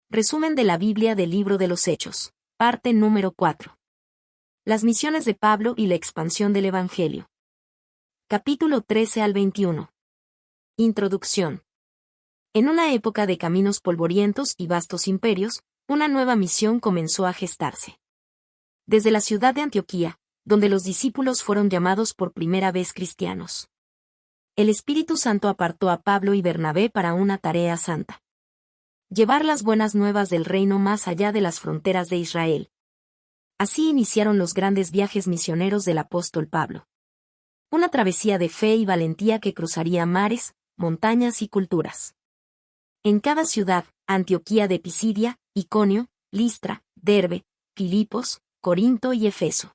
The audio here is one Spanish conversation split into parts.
Resumen de la Biblia del Libro de los Hechos. Parte número 4. Las misiones de Pablo y la expansión del Evangelio. Capítulo 13 al 21. Introducción. En una época de caminos polvorientos y vastos imperios, una nueva misión comenzó a gestarse. Desde la ciudad de Antioquía, donde los discípulos fueron llamados por primera vez cristianos. El Espíritu Santo apartó a Pablo y Bernabé para una tarea santa. Llevar las buenas nuevas del reino más allá de las fronteras de Israel. Así iniciaron los grandes viajes misioneros del apóstol Pablo. Una travesía de fe y valentía que cruzaría mares, montañas y culturas. En cada ciudad, Antioquía de Pisidia, Iconio, Listra, Derbe, Filipos, Corinto y Efeso.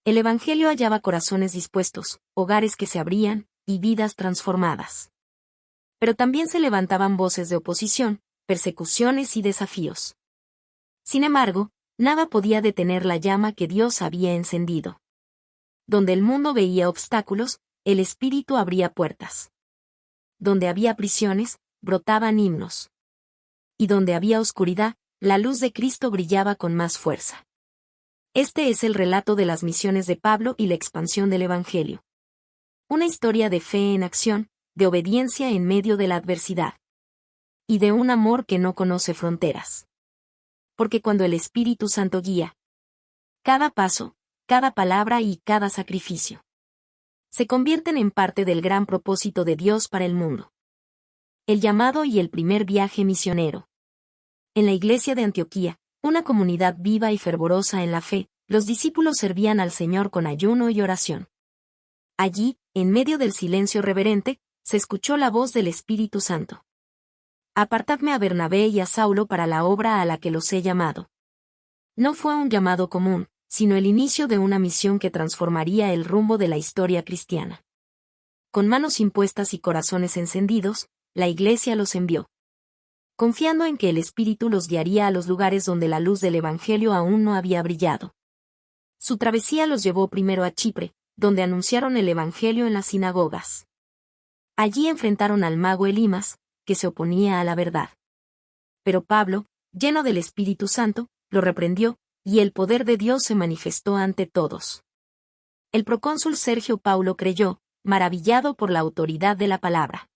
El Evangelio hallaba corazones dispuestos, hogares que se abrían, y vidas transformadas. Pero también se levantaban voces de oposición, persecuciones y desafíos. Sin embargo, nada podía detener la llama que Dios había encendido. Donde el mundo veía obstáculos, el Espíritu abría puertas. Donde había prisiones, brotaban himnos. Y donde había oscuridad, la luz de Cristo brillaba con más fuerza. Este es el relato de las misiones de Pablo y la expansión del Evangelio. Una historia de fe en acción, de obediencia en medio de la adversidad. Y de un amor que no conoce fronteras. Porque cuando el Espíritu Santo guía, cada paso, cada palabra y cada sacrificio se convierten en parte del gran propósito de Dios para el mundo. El llamado y el primer viaje misionero. En la iglesia de Antioquía, una comunidad viva y fervorosa en la fe, los discípulos servían al Señor con ayuno y oración. Allí, en medio del silencio reverente, se escuchó la voz del Espíritu Santo. Apartadme a Bernabé y a Saulo para la obra a la que los he llamado. No fue un llamado común, sino el inicio de una misión que transformaría el rumbo de la historia cristiana. Con manos impuestas y corazones encendidos, la Iglesia los envió. Confiando en que el Espíritu los guiaría a los lugares donde la luz del Evangelio aún no había brillado. Su travesía los llevó primero a Chipre, donde anunciaron el Evangelio en las sinagogas. Allí enfrentaron al mago Elimas, que se oponía a la verdad. Pero Pablo, lleno del Espíritu Santo, lo reprendió, y el poder de Dios se manifestó ante todos. El procónsul Sergio Paulo creyó, maravillado por la autoridad de la palabra.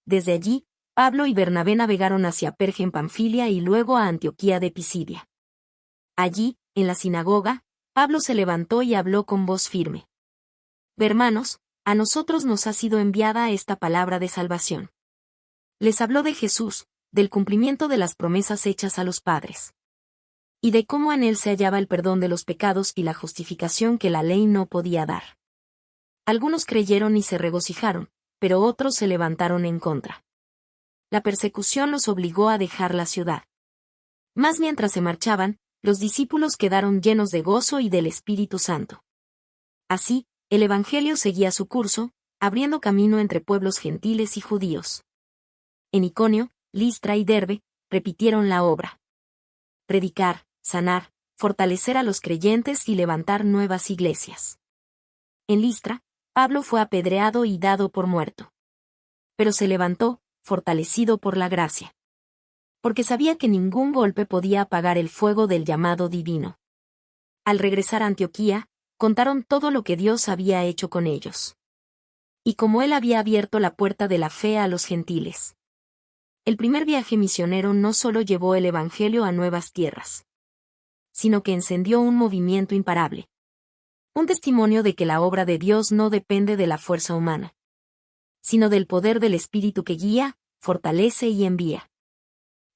Desde allí, Pablo y Bernabé navegaron hacia Perge en Panfilia y luego a Antioquía de Pisidia. Allí, en la sinagoga, Pablo se levantó y habló con voz firme. Hermanos, a nosotros nos ha sido enviada esta palabra de salvación. Les habló de Jesús, del cumplimiento de las promesas hechas a los padres. Y de cómo en él se hallaba el perdón de los pecados y la justificación que la ley no podía dar. Algunos creyeron y se regocijaron, pero otros se levantaron en contra. La persecución los obligó a dejar la ciudad. Mas mientras se marchaban, los discípulos quedaron llenos de gozo y del Espíritu Santo. Así, el Evangelio seguía su curso, abriendo camino entre pueblos gentiles y judíos. En Iconio, Listra y Derbe, repitieron la obra. Predicar, sanar, fortalecer a los creyentes y levantar nuevas iglesias. En Listra, Pablo fue apedreado y dado por muerto. Pero se levantó, fortalecido por la gracia. Porque sabía que ningún golpe podía apagar el fuego del llamado divino. Al regresar a Antioquía, contaron todo lo que Dios había hecho con ellos. Y cómo él había abierto la puerta de la fe a los gentiles. El primer viaje misionero no solo llevó el Evangelio a nuevas tierras, sino que encendió un movimiento imparable. Un testimonio de que la obra de Dios no depende de la fuerza humana, sino del poder del Espíritu que guía, fortalece y envía.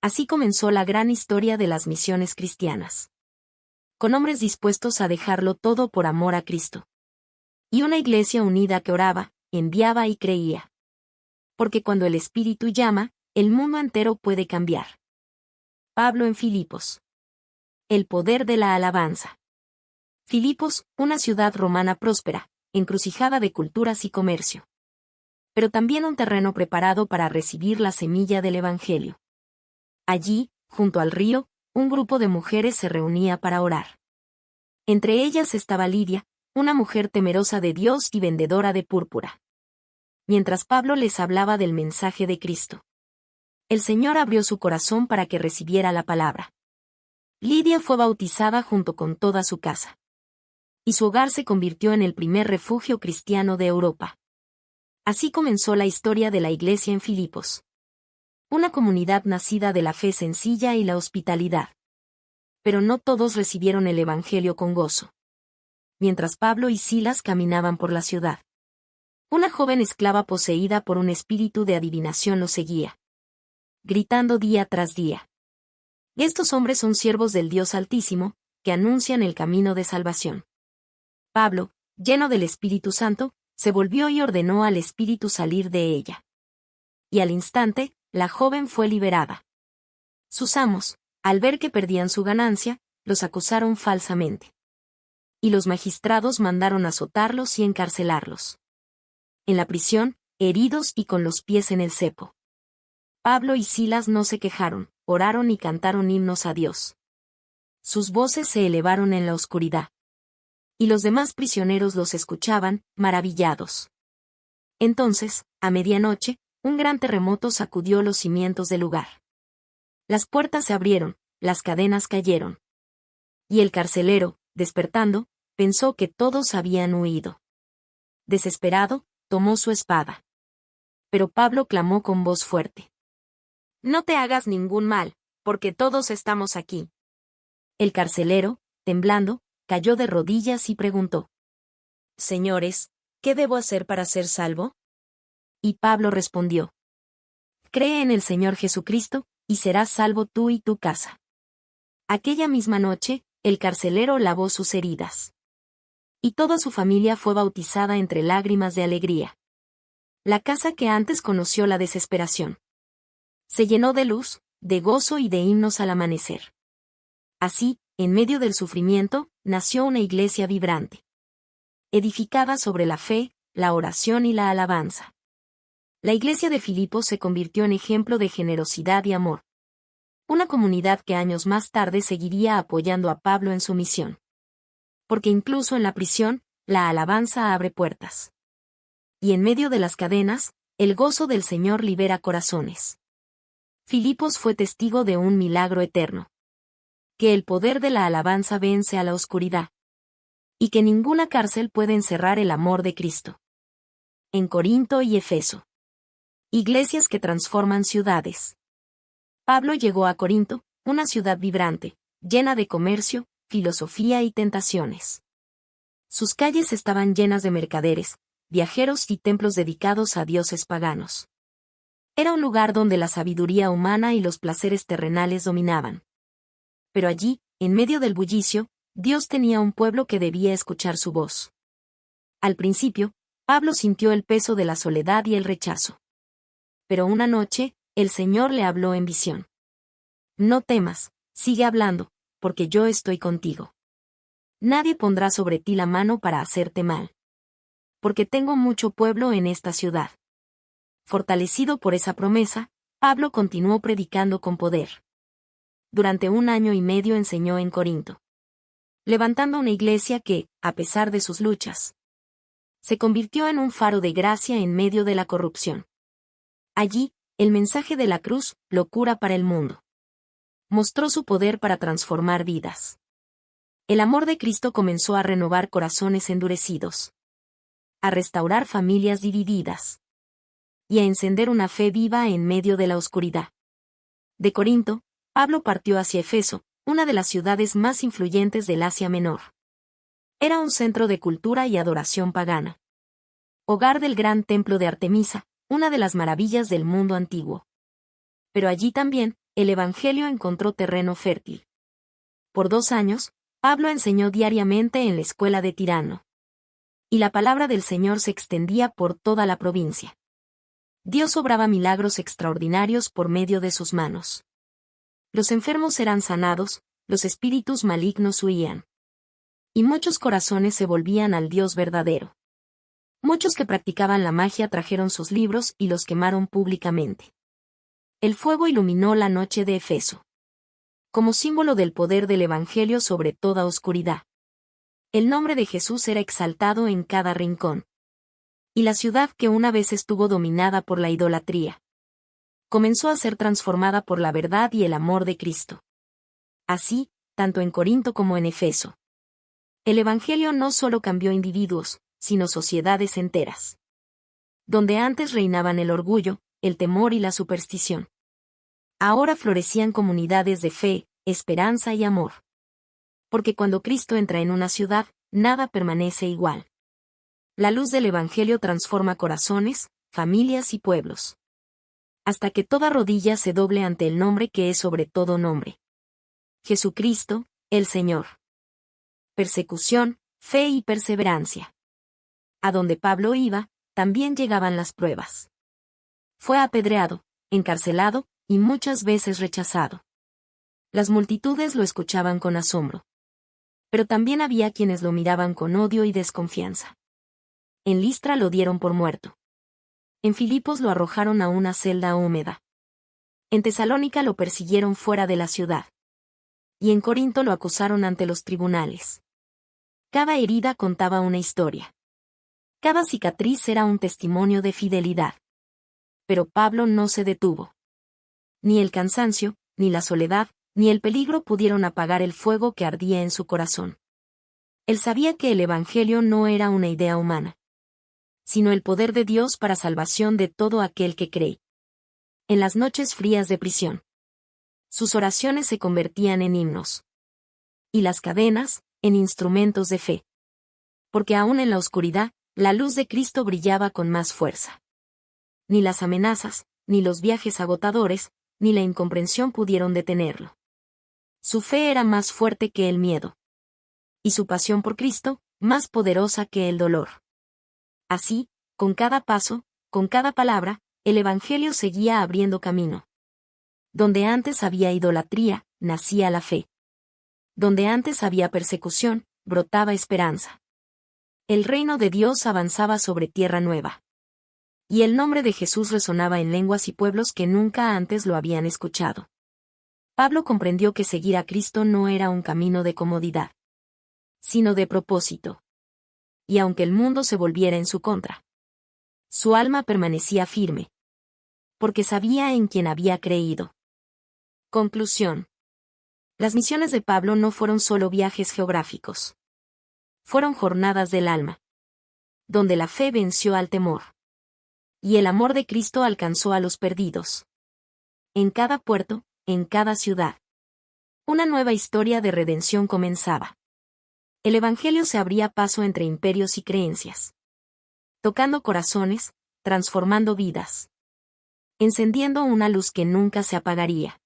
Así comenzó la gran historia de las misiones cristianas. Con hombres dispuestos a dejarlo todo por amor a Cristo. Y una iglesia unida que oraba, enviaba y creía. Porque cuando el Espíritu llama, el mundo entero puede cambiar. Pablo en Filipos. El poder de la alabanza. Filipos, una ciudad romana próspera, encrucijada de culturas y comercio. Pero también un terreno preparado para recibir la semilla del Evangelio. Allí, junto al río, un grupo de mujeres se reunía para orar. Entre ellas estaba Lidia, una mujer temerosa de Dios y vendedora de púrpura. Mientras Pablo les hablaba del mensaje de Cristo. El Señor abrió su corazón para que recibiera la palabra. Lidia fue bautizada junto con toda su casa. Y su hogar se convirtió en el primer refugio cristiano de Europa. Así comenzó la historia de la iglesia en Filipos. Una comunidad nacida de la fe sencilla y la hospitalidad. Pero no todos recibieron el Evangelio con gozo. Mientras Pablo y Silas caminaban por la ciudad, una joven esclava poseída por un espíritu de adivinación los seguía, gritando día tras día: estos hombres son siervos del Dios Altísimo, que anuncian el camino de salvación. Pablo, lleno del Espíritu Santo, se volvió y ordenó al espíritu salir de ella. Y al instante, la joven fue liberada. Sus amos, al ver que perdían su ganancia, los acusaron falsamente. Y los magistrados mandaron azotarlos y encarcelarlos. En la prisión, heridos y con los pies en el cepo. Pablo y Silas no se quejaron, oraron y cantaron himnos a Dios. Sus voces se elevaron en la oscuridad. Y los demás prisioneros los escuchaban, maravillados. Entonces, a medianoche, un gran terremoto sacudió los cimientos del lugar. Las puertas se abrieron, las cadenas cayeron. Y el carcelero, despertando, pensó que todos habían huido. Desesperado, tomó su espada. Pero Pablo clamó con voz fuerte: no te hagas ningún mal, porque todos estamos aquí. El carcelero, temblando, cayó de rodillas y preguntó: Señores, ¿qué debo hacer para ser salvo? Y Pablo respondió: cree en el Señor Jesucristo, y serás salvo tú y tu casa. Aquella misma noche, el carcelero lavó sus heridas. Y toda su familia fue bautizada entre lágrimas de alegría. La casa que antes conoció la desesperación se llenó de luz, de gozo y de himnos al amanecer. Así, en medio del sufrimiento, nació una iglesia vibrante, edificada sobre la fe, la oración y la alabanza. La iglesia de Filipos se convirtió en ejemplo de generosidad y amor. Una comunidad que años más tarde seguiría apoyando a Pablo en su misión. Porque incluso en la prisión, la alabanza abre puertas. Y en medio de las cadenas, el gozo del Señor libera corazones. Filipos fue testigo de un milagro eterno. Que el poder de la alabanza vence a la oscuridad. Y que ninguna cárcel puede encerrar el amor de Cristo. En Corinto y Efeso. Iglesias que transforman ciudades. Pablo llegó a Corinto, una ciudad vibrante, llena de comercio, filosofía y tentaciones. Sus calles estaban llenas de mercaderes, viajeros y templos dedicados a dioses paganos. Era un lugar donde la sabiduría humana y los placeres terrenales dominaban. Pero allí, en medio del bullicio, Dios tenía un pueblo que debía escuchar su voz. Al principio, Pablo sintió el peso de la soledad y el rechazo. Pero una noche, el Señor le habló en visión. No temas, sigue hablando, porque yo estoy contigo. Nadie pondrá sobre ti la mano para hacerte mal. Porque tengo mucho pueblo en esta ciudad. Fortalecido por esa promesa, Pablo continuó predicando con poder. Durante 1 año y medio enseñó en Corinto, levantando una iglesia que, a pesar de sus luchas, se convirtió en un faro de gracia en medio de la corrupción. Allí, el mensaje de la cruz, locura para el mundo, mostró su poder para transformar vidas. El amor de Cristo comenzó a renovar corazones endurecidos, a restaurar familias divididas y a encender una fe viva en medio de la oscuridad. De Corinto, Pablo partió hacia Efeso, una de las ciudades más influyentes del Asia Menor. Era un centro de cultura y adoración pagana. Hogar del gran templo de Artemisa, una de las maravillas del mundo antiguo. Pero allí también, el Evangelio encontró terreno fértil. Por 2 años, Pablo enseñó diariamente en la escuela de Tirano. Y la palabra del Señor se extendía por toda la provincia. Dios obraba milagros extraordinarios por medio de sus manos. Los enfermos eran sanados, los espíritus malignos huían. Y muchos corazones se volvían al Dios verdadero. Muchos que practicaban la magia trajeron sus libros y los quemaron públicamente. El fuego iluminó la noche de Efeso. Como símbolo del poder del Evangelio sobre toda oscuridad. El nombre de Jesús era exaltado en cada rincón. Y la ciudad que una vez estuvo dominada por la idolatría comenzó a ser transformada por la verdad y el amor de Cristo. Así, tanto en Corinto como en Efeso. El Evangelio no solo cambió individuos, sino sociedades enteras. Donde antes reinaban el orgullo, el temor y la superstición. Ahora florecían comunidades de fe, esperanza y amor. Porque cuando Cristo entra en una ciudad, nada permanece igual. La luz del Evangelio transforma corazones, familias y pueblos. Hasta que toda rodilla se doble ante el nombre que es sobre todo nombre. Jesucristo, el Señor. Persecución, fe y perseverancia. A donde Pablo iba, también llegaban las pruebas. Fue apedreado, encarcelado, y muchas veces rechazado. Las multitudes lo escuchaban con asombro. Pero también había quienes lo miraban con odio y desconfianza. En Listra lo dieron por muerto. En Filipos lo arrojaron a una celda húmeda. En Tesalónica lo persiguieron fuera de la ciudad. Y en Corinto lo acusaron ante los tribunales. Cada herida contaba una historia. Cada cicatriz era un testimonio de fidelidad. Pero Pablo no se detuvo. Ni el cansancio, ni la soledad, ni el peligro pudieron apagar el fuego que ardía en su corazón. Él sabía que el Evangelio no era una idea humana, sino el poder de Dios para salvación de todo aquel que cree. En las noches frías de prisión, sus oraciones se convertían en himnos. Y las cadenas, en instrumentos de fe. Porque aún en la oscuridad, la luz de Cristo brillaba con más fuerza. Ni las amenazas, ni los viajes agotadores, ni la incomprensión pudieron detenerlo. Su fe era más fuerte que el miedo. Y su pasión por Cristo, más poderosa que el dolor. Así, con cada paso, con cada palabra, el Evangelio seguía abriendo camino. Donde antes había idolatría, nacía la fe. Donde antes había persecución, brotaba esperanza. El reino de Dios avanzaba sobre tierra nueva. Y el nombre de Jesús resonaba en lenguas y pueblos que nunca antes lo habían escuchado. Pablo comprendió que seguir a Cristo no era un camino de comodidad, sino de propósito. Y aunque el mundo se volviera en su contra, su alma permanecía firme. Porque sabía en quien había creído. Conclusión. Las misiones de Pablo no fueron solo viajes geográficos. Fueron jornadas del alma. Donde la fe venció al temor. Y el amor de Cristo alcanzó a los perdidos. En cada puerto, en cada ciudad. Una nueva historia de redención comenzaba. El Evangelio se abría paso entre imperios y creencias. Tocando corazones, transformando vidas. Encendiendo una luz que nunca se apagaría.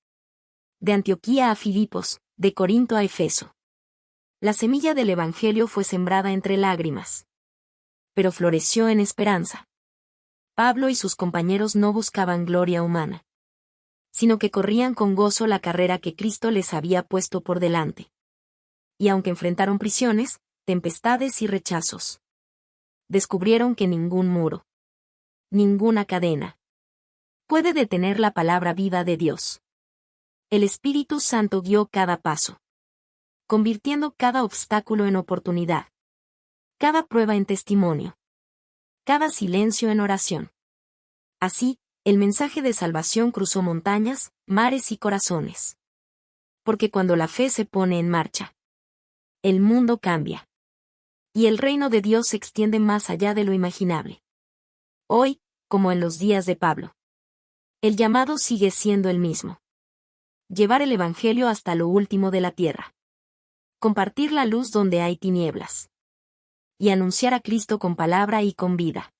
De Antioquía a Filipos, de Corinto a Efeso. La semilla del Evangelio fue sembrada entre lágrimas. Pero floreció en esperanza. Pablo y sus compañeros no buscaban gloria humana, sino que corrían con gozo la carrera que Cristo les había puesto por delante. Y aunque enfrentaron prisiones, tempestades y rechazos, descubrieron que ningún muro, ninguna cadena, puede detener la palabra viva de Dios. El Espíritu Santo guió cada paso, convirtiendo cada obstáculo en oportunidad, cada prueba en testimonio, cada silencio en oración. Así, el mensaje de salvación cruzó montañas, mares y corazones. Porque cuando la fe se pone en marcha, el mundo cambia. Y el reino de Dios se extiende más allá de lo imaginable. Hoy, como en los días de Pablo, el llamado sigue siendo el mismo. Llevar el Evangelio hasta lo último de la tierra. Compartir la luz donde hay tinieblas. Y anunciar a Cristo con palabra y con vida.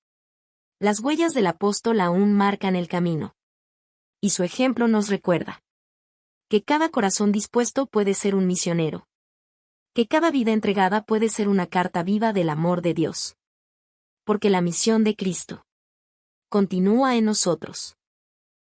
Las huellas del apóstol aún marcan el camino. Y su ejemplo nos recuerda que cada corazón dispuesto puede ser un misionero. Que cada vida entregada puede ser una carta viva del amor de Dios. Porque la misión de Cristo continúa en nosotros.